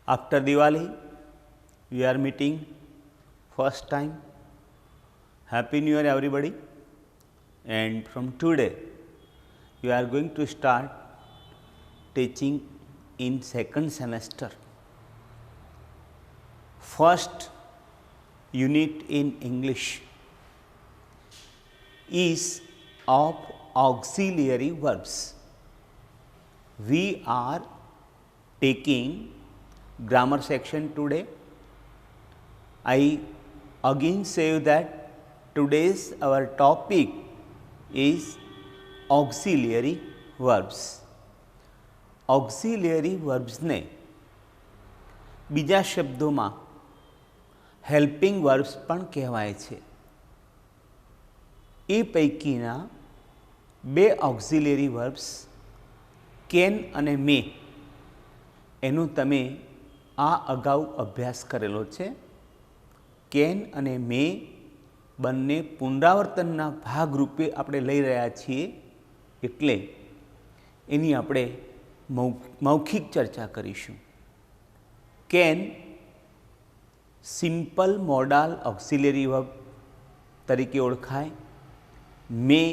After Diwali, we are meeting first time. Happy New Year, everybody. And from today, we are going to start teaching in second semester. First unit in English is of auxiliary verbs. We are taking grammar section today. I again say that today's our topic is auxiliary verbs. Auxiliary verbs ने બીજા શબ્દોમાં helping verbs પણ કહેવાય છે. એ પૈકીના બે auxiliary verbs can અને મે એનું તમે આ અગાઉ અભ્યાસ કરેલો છે. કેન અને મે બંને પુનરાવર્તનના ભાગરૂપે આપણે લઈ રહ્યા છીએ, એટલે એની આપણે મૌખિક ચર્ચા કરીશું. કેન સિમ્પલ મોડાલ ઓક્સિલરી વર્બ તરીકે ઓળખાય, મે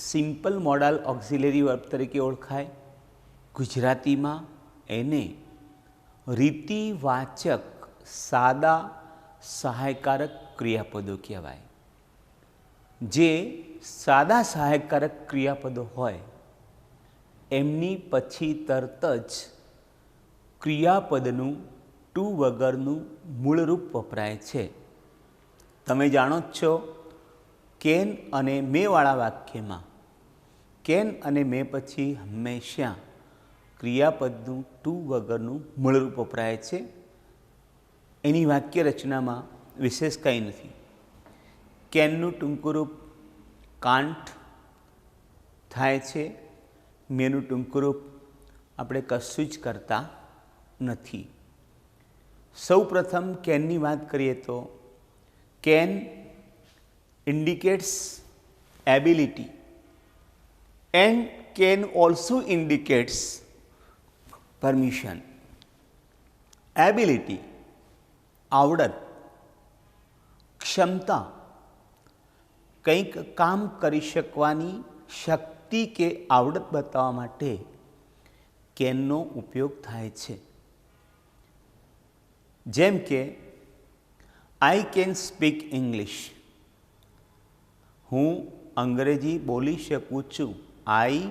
સિમ્પલ મોડાલ ઓક્સિલરી વર્બ તરીકે ઓળખાય. ગુજરાતીમાં એને રીતિવાચક સાદા સહાયકારક ક્રિયાપદો કહેવાય. જે સાદા સહાયકારક ક્રિયાપદો હોય એમની પછી તરત જ ક્રિયાપદનું ટુ વગરનું મૂળરૂપ વપરાય છે. તમે જાણો જ છો, કેન અને મેવાળા વાક્યમાં કેન અને મે પછી હંમેશા ક્રિયાપદનું ટુ વગરનું મૂળરૂપ વપરાય છે. એની વાક્ય રચનામાં વિશેષ કંઈ નથી. કેનનું ટૂંકું રૂપ કાન્ટ થાય છે, મેનું ટૂંકું રૂપ આપણે કશું જ કરતા નથી. સૌ પ્રથમ કેનની વાત કરીએ તો can indicates ability and can also indicates permission. Ability આવડત, ક્ષમતા, કંઈક કામ કરી શકવાની શક્તિ કે આવડત બતાવવા માટે કેનનો ઉપયોગ થાય છે. જેમ કે આઈ કેન સ્પીક ઇંગ્લિશ, હું અંગ્રેજી બોલી શકું છું. આઈ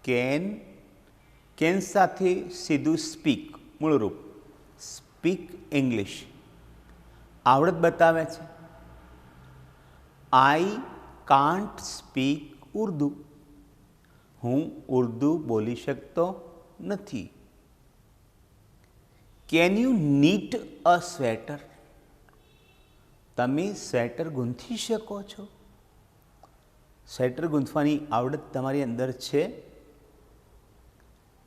કેન સાથે સીધું સ્પીક મૂળરૂપ સ્પીક ઇંગ્લિશ આવડત બતાવે છે. આઈ કાન્ટ સ્પીક ઉર્દુ, હું ઉર્દુ બોલી શકતો નથી. Can you knit a sweater, તમે સ્વેટર ગૂંથી શકો છો. સ્વેટર ગૂંથવાની આવડત તમારી અંદર છે.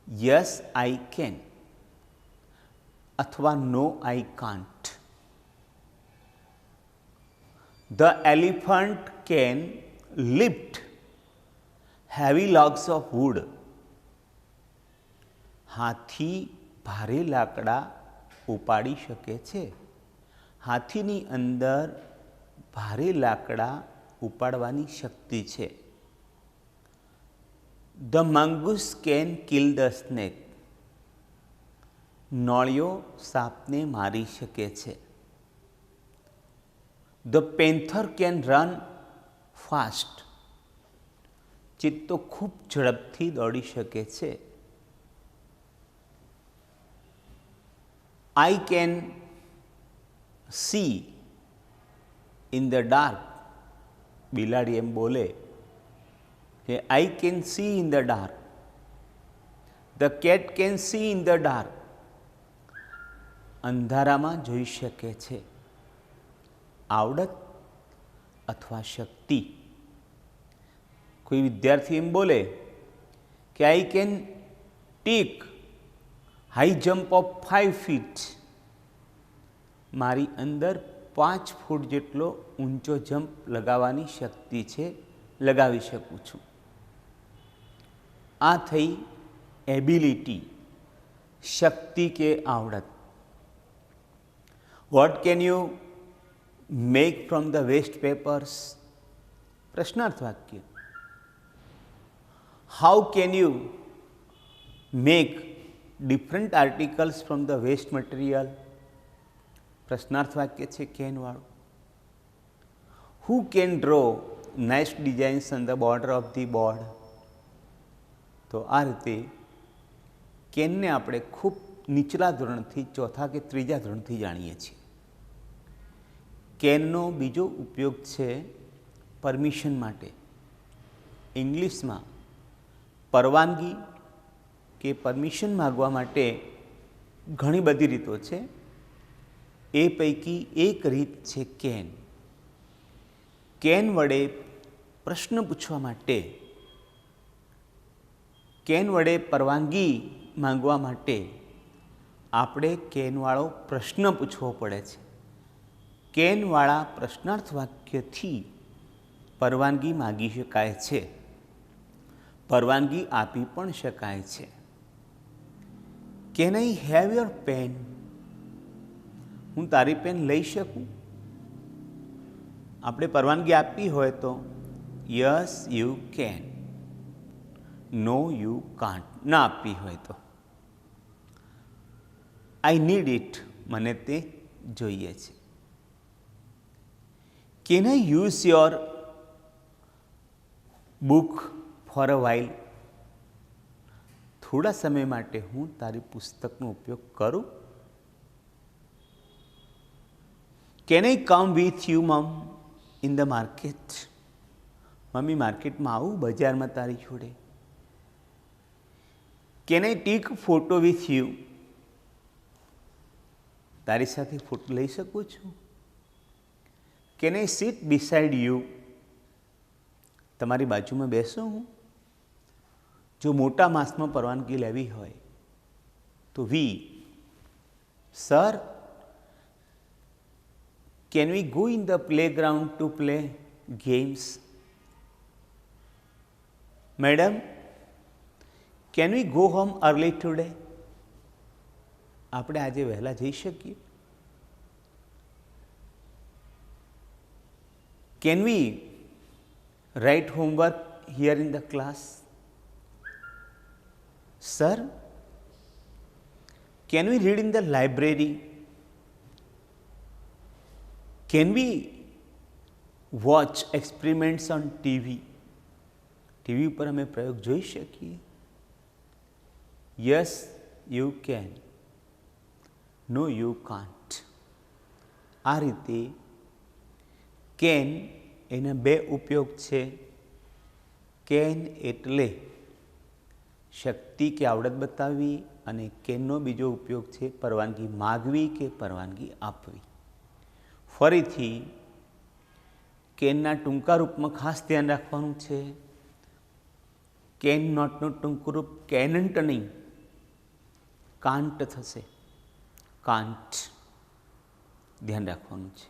યસ આઈ કેન અથવા no I can't. The elephant can lift heavy logs of wood, હાથી ભારે લાકડા ઉપાડી શકે છે. હાથીની અંદર ભારે લાકડા ઉપાડવાની શક્તિ છે. The mongoose can kill the snake, નોળિયો સાપને મારી શકે છે. The panther can run fast, ચિત્તો ખૂબ ઝડપથી દોડી શકે છે. I can see in the dark, બિલાડી એમ બોલે કે I can see in the dark. The cat can see in the dark, અંધારામાં જોઈ શકે છે. આવડત અથવા શક્તિ. કોઈ વિદ્યાર્થી એમ બોલે કે I can take high jump of 5 feet, મારી અંદર 5 ફૂટ જેટલો ઊંચો જમ્પ લગાવવાની શક્તિ છે, લગાવી શકું છું. આ થઈ એબિલિટી, શક્તિ કે આવડત. What can you make from the waste papers? પ્રશ્નાર્થ વાક્ય. How can you make different articles from the waste material? પ્રશ્નાર્થ વાક્ય છે કેન વાળું. Who can draw nice designs on the border of the board? તો આ રીતે કેનને આપણે ખૂબ નીચલા ધોરણથી ચોથા કે ત્રીજા ધોરણથી જાણીએ છીએ. કેનનો બીજો ઉપયોગ છે પરમિશન માટે. ઇંગ્લિશમાં પરવાનગી કે પરમિશન માગવા માટે ઘણી બધી રીતો છે. એ પૈકી એક રીત છે કેન. કેન વડે પ્રશ્ન પૂછવા માટે, કેન વડે પરવાનગી માંગવા માટે આપણે કેનવાળો પ્રશ્ન પૂછવો પડે છે. કેનવાળા પ્રશ્નાર્થ વાક્યથી પરવાનગી માગી શકાય છે, પરવાનગી આપી પણ શકાય છે. Can I have your pen? હું તારી પેન લઈ શકું? આપણે પરવાનગી આપવી હોય તો yes you can, no you can't. ના આપવી હોય તો આઈ નીડ ઇટ, મને તે જોઈએ છે. Can I use your book for a while? થોડા સમય માટે હું તારી પુસ્તકનો ઉપયોગ કરું? Can I come with you mum in the market? મમ્મી માર્કેટમાં આવું, બજારમાં તારી જોડે? Can I take photo with you? તારી સાથે ફોટો લઈ શકું છું? Can I sit beside you? તમારી બાજુમાં બેસું હું? જો મોટા માસમાં પરવાનગી લેવી હોય તો we. Sir, can we go in the playground to play games? Madam, can we go home early today? આપણે આજે વહેલા જઈ શકીએ? Can we write homework here in the class? Sir, can we read in the library? Can we watch experiments on TV? TV ઉપર અમે પ્રયોગ જોઈ શકીએ? Yes you can, no you can't. આ રીતે કેન એના બે ઉપયોગ છે. કેન એટલે શક્તિ કે આવડત બતાવવી, અને કેનનો બીજો ઉપયોગ છે પરવાનગી માગવી કે પરવાનગી આપવી. ફરીથી કેનના ટૂંકા રૂપમાં ખાસ ધ્યાન રાખવાનું છે. કેન નોટનું ટૂંકું રૂપ કેનન્ટ નહીં, કાન્ટ થશે. કાન્ટ ધ્યાન રાખવાનું છે.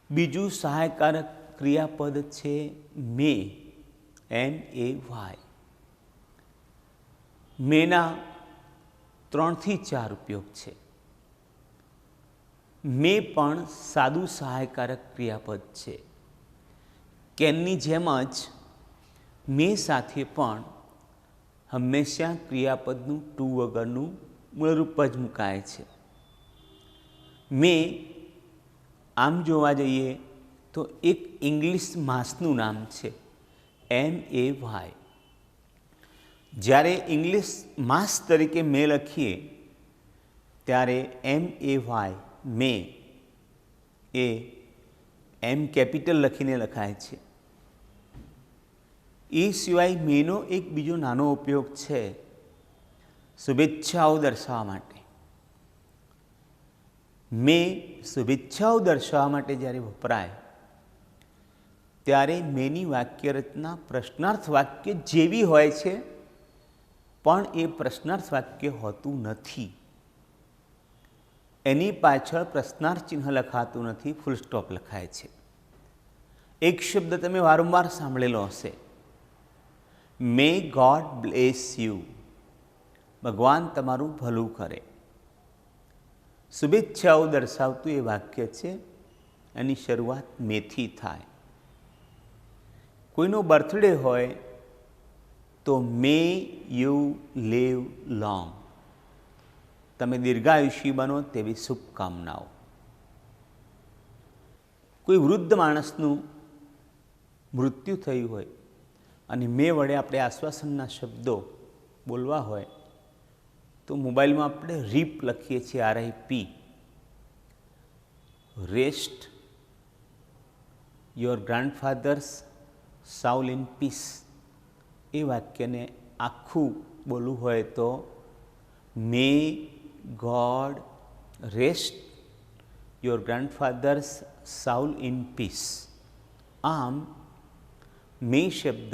બીજું સહાયકારક ક્રિયાપદ છે મે, MAY. મેના 3 થી 4 ઉપયોગ છે. મે પણ સાદું સહાયકારક ક્રિયાપદ છે. કેનની જેમ જ મે સાથે પણ હંમેશા ક્રિયાપદનું ટુ વગરનું મૂળરૂપ જ મુકાય છે. મે આમ જોવા જઈએ તો એક ઇંગ્લિશ માસનું નામ છે, MAY. જ્યારે ઇંગ્લિશ માસ તરીકે મે લખીએ ત્યારે MAY, મે, એ એમ કેપિટલ લખીને લખાય છે. એ સિવાય મેનો એક બીજો નાનો ઉપયોગ છે શુભેચ્છાઓ દર્શાવવા માટે. મે શુભેચ્છાઓ દર્શાવવા માટે જ્યારે વપરાય ત્યારે મેની વાક્ય રચના પ્રશ્નાર્થ વાક્ય જેવી હોય છે, પણ એ પ્રશ્નાર્થ વાક્ય હોતું નથી. એની પાછળ પ્રશ્નાર્થ ચિહ્ન લખાતું નથી, ફૂલ સ્ટોપ લખાય છે. એક શબ્દ તમે વારંવાર સાંભળેલો હશે, મે ગોડ બ્લેસ યુ. ભગવાન તમારું ભલું કરે. શુભેચ્છાઓ દર્શાવતું એ વાક્ય છે. એની શરૂઆત મેથી થાય. કોઈનો બર્થડે હોય તો મે યુ લીવ લોંગ, તમે દીર્ઘાયુષી બનો તેવી શુભકામનાઓ. કોઈ વૃદ્ધ માણસનું મૃત્યુ થયું હોય અને મે વડે આપણે આશ્વાસનના શબ્દો બોલવા હોય તો મોબાઈલમાં આપણે રીપ લખીએ છીએ, RIP, rest your grandfather's soul in peace. એ વાક્યને આખું બોલવું હોય તો may God rest your grandfather's soul in peace. આમ મે શબ્દ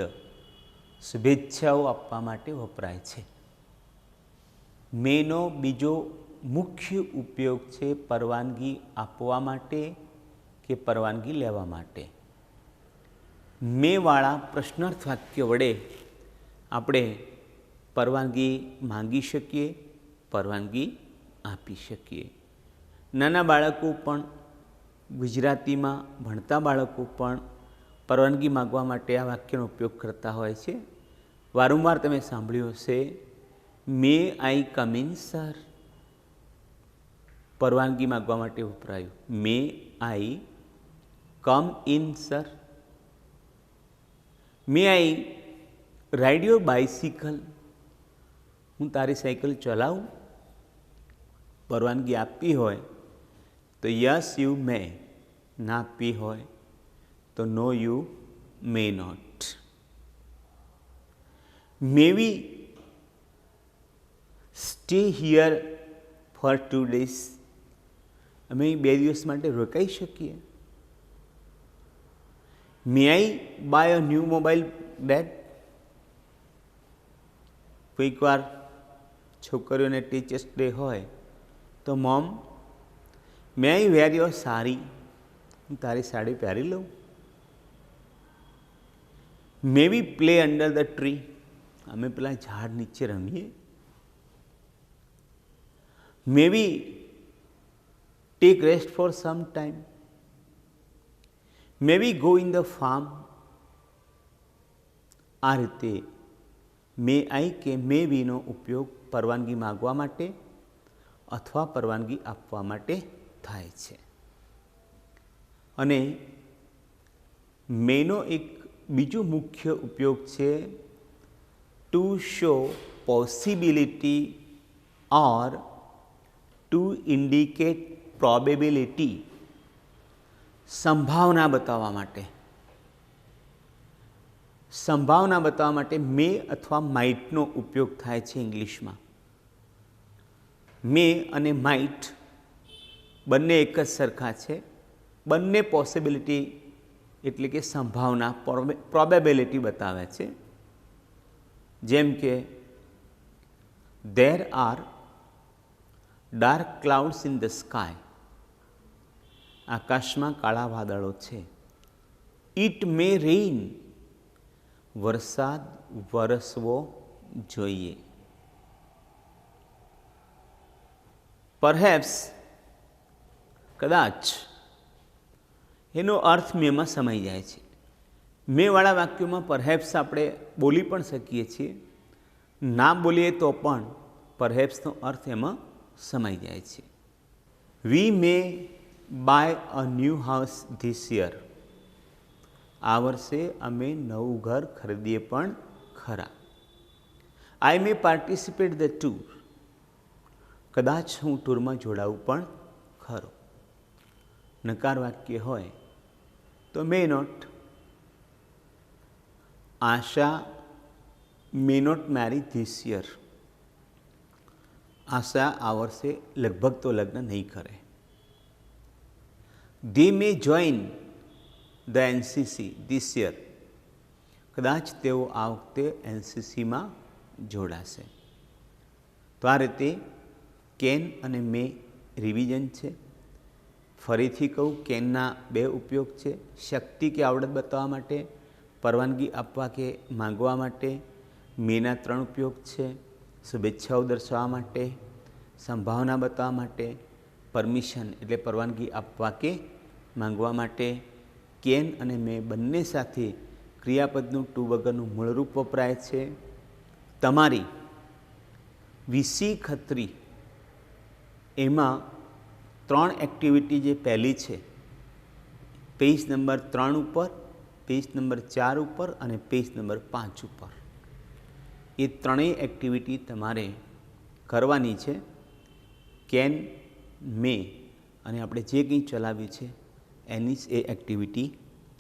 શુભેચ્છાઓ આપવા માટે વપરાય છે. મેનો બીજો મુખ્ય ઉપયોગ છે પરવાનગી આપવા માટે કે પરવાનગી લેવા માટે. મેવાળા પ્રશ્નાર્થ વાક્ય વડે આપણે પરવાનગી માંગી શકીએ, પરવાનગી આપી શકીએ. નાના બાળકો પણ, ગુજરાતીમાં ભણતા બાળકો પણ પરવાનગી માગવા માટે આ વાક્યનો ઉપયોગ કરતા હોય છે. વારંવાર તમે સાંભળ્યું હશે, મે આઈ કમ ઇન સર. પરવાનગી માગવા માટે વપરાયું. May I come in sir. May I ride your bicycle. હું તારી સાયકલ ચલાવું. પરવાનગી આપવી હોય તો યસ યુ મે, ના આપવી હોય તો no you may not. May we stay here for 2 days. અમે 2 દિવસ માટે રોકાઈ શકીએ. May I buy a new mobile dad. કોઈક વાર છોકરીઓને ટીચર્સ ડે હોય તો mom, may I wear your sari. હું તારી સાડી પહેરી લઉં. May we play under the tree. અમે પેલા ઝાડ નીચે રમીએ. May we take rest for some time. May we go in the farm. આ રીતે મે આઈ કે મે વીનો ઉપયોગ પરવાનગી માગવા માટે અથવા પરવાનગી આપવા માટે થાય છે. અને મેનો એક બીજો મુખ્ય ઉપયોગ છે to show possibility or to indicate probability. સંભાવના બતાવવા માટે. સંભાવના બતાવવા માટે મે અથવા માઇટનો ઉપયોગ થાય છે ઇંગ્લિશમાં. મે અને માઇટ બંને એક જ સરખા છે. બંને પોસિબિલિટી એટલે કે સંભાવના, પ્રોબેબિલિટી બતાવે છે. જેમ કે there are dark clouds in the sky. આકાશમાં કાળા વાદળો છે. It may rain. વરસાદ વરસવો જોઈએ. પરહેપ્સ, કદાચ, એનો અર્થ મેમાં સમાઈ જાય છે. મેવાળા વાક્યોમાં પરહેપ્સ આપણે બોલી પણ શકીએ છીએ. ના બોલીએ તો પણ પરહેપ્સનો અર્થ એમાં સમાઈ જાય છે. We may buy a new house this year. આ વર્ષે અમે નવું ઘર ખરીદીએ પણ ખરા. I may participate the tour. કદાચ હું ટૂરમાં જોડાવું પણ ખરો. નકાર વાક્ય હોય તો may not. Asha may not marry this year. Asha આ વર્ષે લગભગ તો લગ્ન નહીં કરે. They may join the NCC this year. કદાચ તેઓ આ વખતે NCCમાં જોડાશે. તો આ રીતે કેન અને મે રિવિઝન છે. ફરીથી કહું, કેનના 2 ઉપયોગ છે. શક્તિ કે આવડત બતાવવા માટે, પરવાનગી આપવા કે માંગવા માટે. મેના 3 ઉપયોગ છે. શુભેચ્છાઓ દર્શાવવા માટે, સંભાવના બતાવવા માટે, પરમિશન એટલે પરવાનગી આપવા કે માંગવા માટે કેન અને મે બંને સાથે ક્રિયાપદનું ટુ વગરનું મૂળરૂપ વપરાય છે. તમારી વીસી ખત્રી એમાં 3 એક્ટિવિટી જે પહેલી છે પેજ નંબર 3 ઉપર, પેજ નંબર 4 ઉપર અને પેજ નંબર 5 ઉપર, એ ત્રણેય એક્ટિવિટી તમારે કરવાની છે. કેન, મે અને આપણે જે કંઈ ચલાવ્યું છે એની જ એ એક્ટિવિટી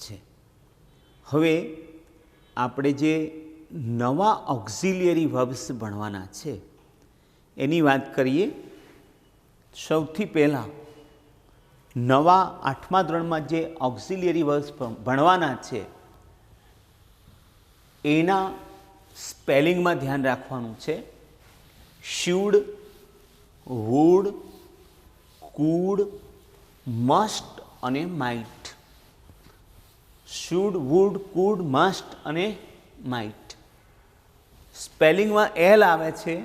છે. હવે આપણે જે નવા ઓક્ઝિલિયરી વર્બ્સ ભણવાના છે એની વાત કરીએ. સૌથી પહેલાં નવા 8મા ધોરણમાં જે ઓક્ઝિલિયરી વર્બ્સ ભણવાના છે એના સ્પેલિંગમાં ધ્યાન રાખવાનું છે. શુડ, વુડ, કુડ, મસ્ટ અને might. Should, would, could, must અને માઇટ. સ્પેલિંગમાં એલ આવે છે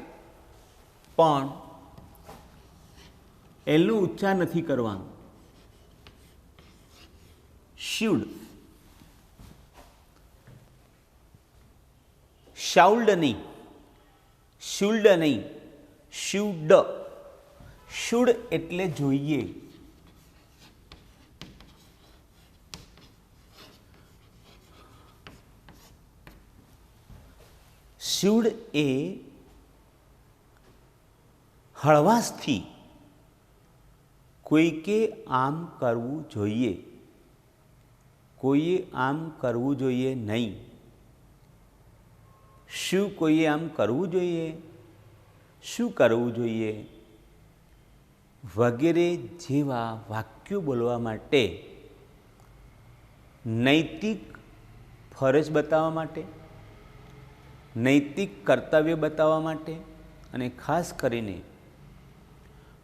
પણ એલનું ઉચ્ચાર નથી કરવાનું. શુડ, શાઉલ્ડ નહીં, શુલ્ડ નહીં, શુડ. શુડ એટલે જોઈએ. શુડ એ હળવાશથી કોઈકે આમ કરવું જોઈએ, કોઈએ આમ કરવું જોઈએ નહીં. શું કોઈએ આમ કરવું જોઈએ, શું કરવું જોઈએ વગેરે જેવા વાક્યો બોલવા માટે, નૈતિક ફરજ બતાવવા માટે, નૈતિક કર્તવ્ય બતાવવા માટે અને ખાસ કરીને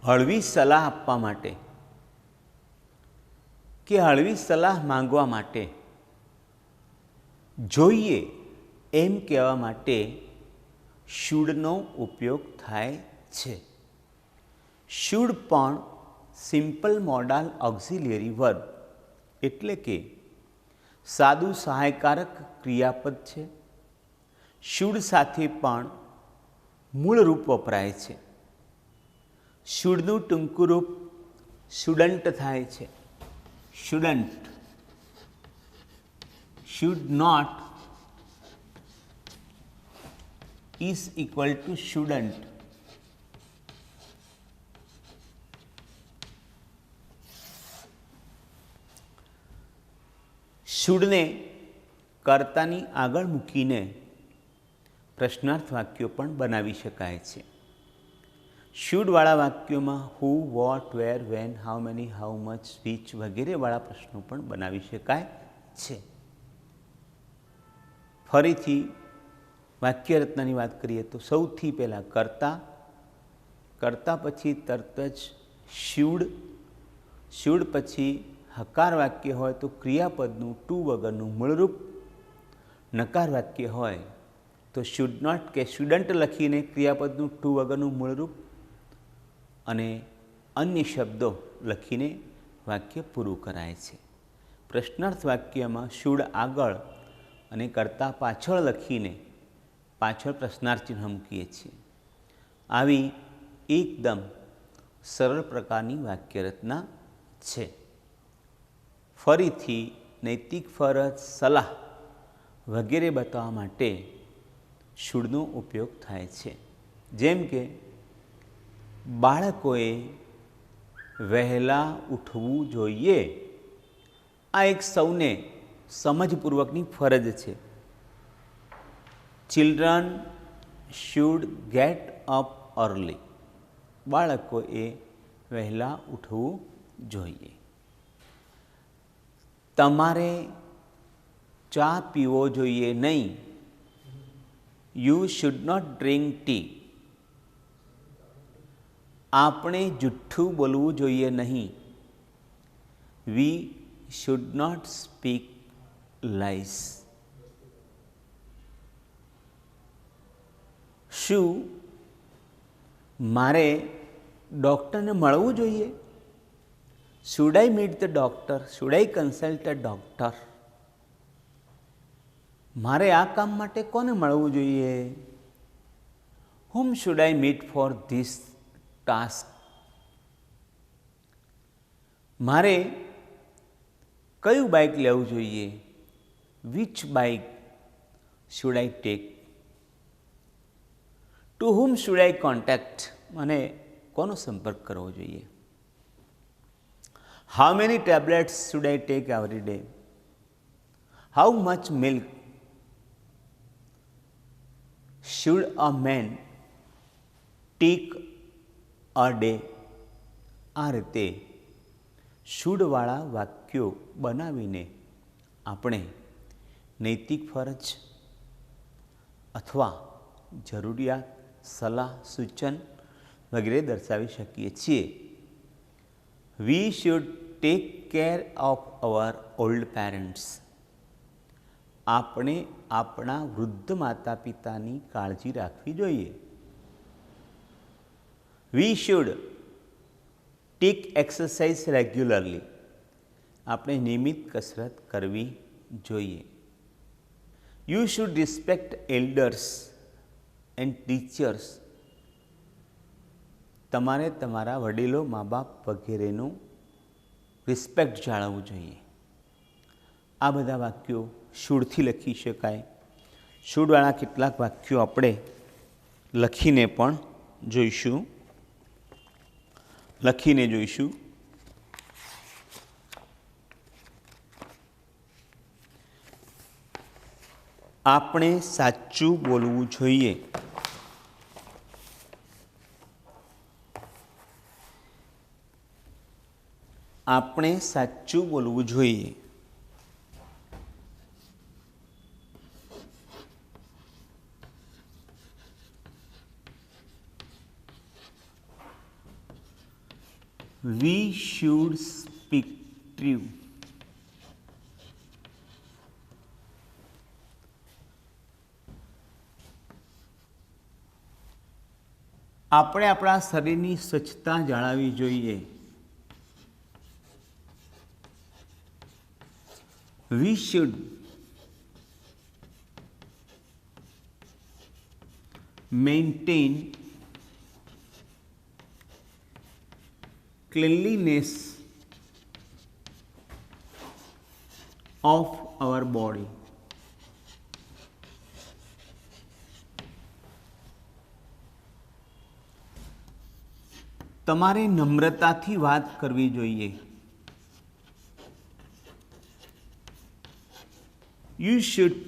હળવી સલાહ આપવા માટે કે હળવી સલાહ માંગવા માટે, જોઈએ એમ કહેવા માટે શુડનો ઉપયોગ થાય છે. શુડ પણ સિમ્પલ મોડાલ ઓક્ઝિલિયરી વર્બ એટલે કે સાદું સહાયકારક ક્રિયાપદ છે. શુડ સાથે પણ મૂળ રૂપ વપરાય છે. શુડનું ટૂંકું રૂપ શુડન્ટ થાય છે. Shouldn't. Should not is equal to shouldn't. શુડને કર્તાની આગળ મૂકીને પ્રશ્નાર્થ વાક્યો પણ બનાવી શકાય છે. શુડવાળા વાક્યોમાં who, what, where, when, how many, how much, which વગેરેવાળા પ્રશ્નો પણ બનાવી શકાય છે. ફરીથી વાક્યરચનાની વાત કરીએ તો સૌથી પહેલાં કર્તા, કર્તા પછી તરત જ શુડ, શુડ પછી હકાર વાક્ય હોય તો ક્રિયાપદનું ટુ વગરનું મૂળરૂપ, નકાર વાક્ય હોય તો શુડ નોટ કે શુડન્ટ લખીને ક્રિયાપદનું ટુ વગરનું મૂળરૂપ અને અન્ય શબ્દો લખીને વાક્ય પૂરું કરાય છે. પ્રશ્નાર્થ વાક્યમાં શુડ આગળ અને કર્તા પાછળ લખીને પાછળ પ્રશ્નાર્થ ચિહ્ન મૂકીએ છીએ. આવી એકદમ સરળ પ્રકારની વાક્યરચના છે. ફરીથી નૈતિક ફરજ, સલાહ વગેરે બતાવવા માટે શુડનો ઉપયોગ થાય છે. જેમ કે બાળકોએ વહેલા ઉઠવું જોઈએ. આ એક સૌને સમજપૂર્વકની ફરજ છે. Children should get up early. બાળકોએ વહેલા ઉઠવું જોઈએ. તમારે ચા પીવો જોઈએ નહીં. You should not drink tea. આપણે જુઠ્ઠું બોલવું જોઈએ નહીં. We should not speak lies. શું મારે ડૉક્ટરને મળવું જોઈએ? Should I meet the doctor? Should I consult a doctor? મારે આ કામ માટે કોને મળવું જોઈએ? whom should I meet for this task? મારે કયું બાઇક લેવું જોઈએ? which bike should I take? to whom should I contact? મને કોનો સંપર્ક કરવો જોઈએ? how many tablets should I take every day? how much milk should a man take a day? આ રીતે શુડવાળા વાક્યો બનાવીને આપણે નૈતિક ફરજ અથવા જરૂરિયાત, સલાહ, સૂચન વગેરે દર્શાવી શકીએ છીએ. We should take care of our old parents. આપણે આપણા વૃદ્ધ માતા પિતાની કાળજી રાખવી જોઈએ. We should take exercise regularly. આપણે નિયમિત કસરત કરવી જોઈએ. You should respect elders and teachers. તમારે તમારા વડીલો, મા બાપ વગેરેનું રિસ્પેક્ટ જાળવવું જોઈએ. આ બધા વાક્યો શુડથી લખી શકાય. શુડવાળા કેટલાક વાક્યો આપણે લખીને પણ જોઈશું. આપણે સાચું બોલવું જોઈએ. આપણે સાચું બોલવું જોઈએ. We should speak true. આપણે આપણા શરીરની સ્વચ્છતા જાળવવી જોઈએ. We should maintain cleanliness of our body. તમારે નમ્રતાથી વાત કરવી જોઈએ. You should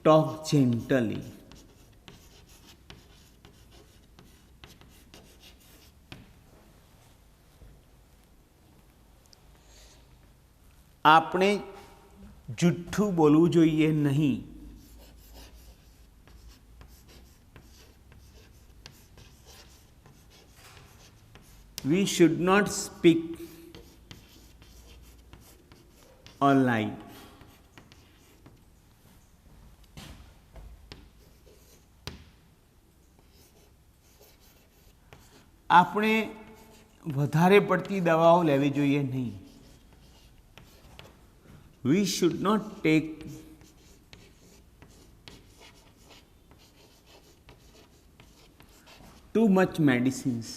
talk gently. આપણે જુઠ્ઠું બોલવું જોઈએ નહીં. We should not speak a lie. આપણે વધારે પડતી દવાઓ લેવી જોઈએ નહીં. We should not take too much medicines.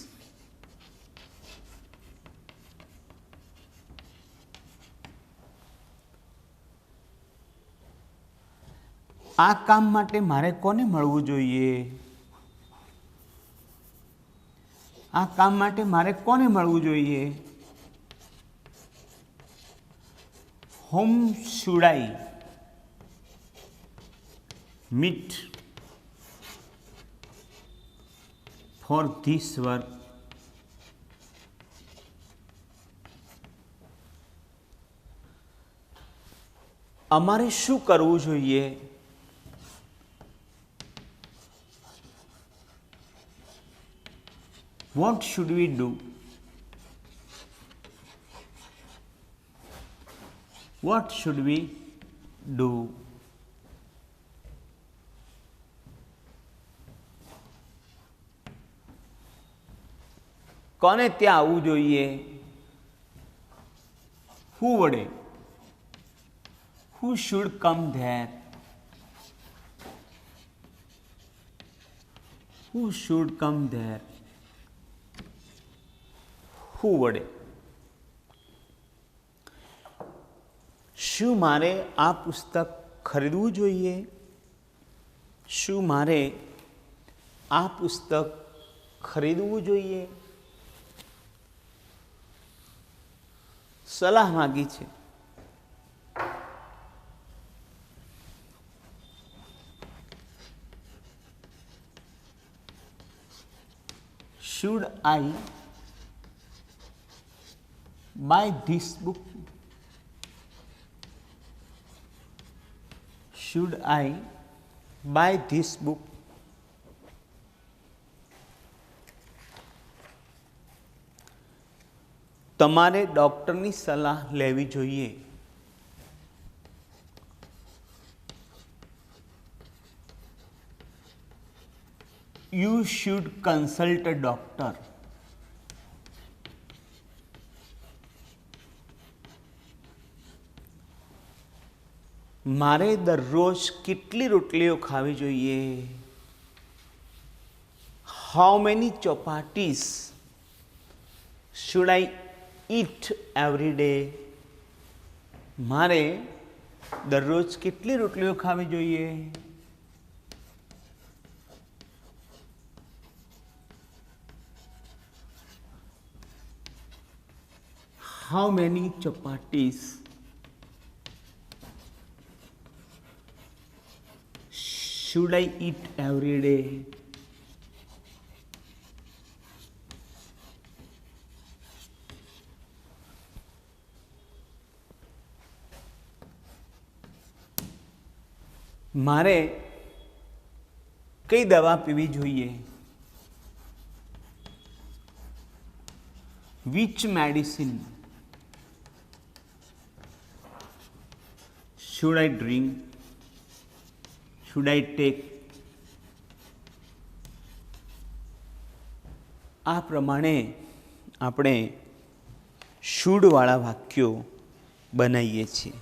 આ કામ માટે મારે કોને મળવું જોઈએ? આ કામ માટે મારે કોને મળવું જોઈએ? whom should I meet for this work? અમારે શું કરવું જોઈએ? What should we do? What should we do? કોને ત્યાં આવવું જોઈએ? હુ વડે? Who should come there? Who should come there? Who વડે? શું મારે આ પુસ્તક ખરીદવું જોઈએ? શું મારે આ પુસ્તક ખરીદવું જોઈએ? સલાહ માગી છે. Should I buy this book? Should I buy this book? તમારે ડૉક્ટરની સલાહ લેવી જોઈએ. You should consult a doctor. મારે દરરોજ કેટલી રોટલીઓ ખાવી જોઈએ? How many chapatis should I eat every day? મારે દરરોજ કેટલી રોટલીઓ ખાવી જોઈએ? How many chapatis should I eat every day? મારે કઈ દવા પીવી જોઈએ? Which medicine should I drink? Should I take? આ પ્રમાણે આપણે શુડ વાળા વાક્યો બનાવીએ છીએ.